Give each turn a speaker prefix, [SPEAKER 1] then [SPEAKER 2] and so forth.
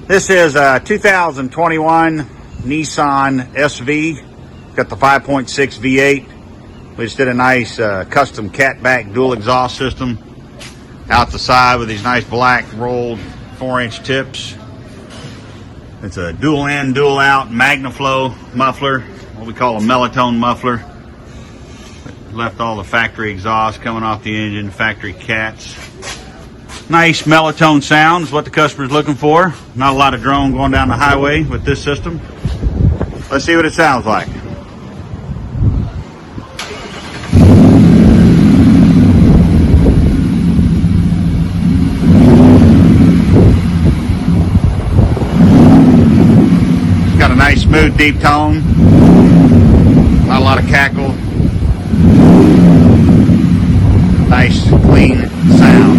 [SPEAKER 1] This is a 2021 Nissan SV. Got the 5.6 V8. We just did a nice custom catback dual exhaust system out the side with these nice black rolled 4-inch tips. It's a dual in, dual out Magnaflow muffler, what we call a melatone muffler. Left all the factory exhaust coming off the engine, factory cats. Nice melatone sound is what the customer's looking for. Not a lot of drone going down the highway with this system. Let's see what it sounds like. It's got a nice smooth deep tone. Not a lot of cackle. Nice clean sound.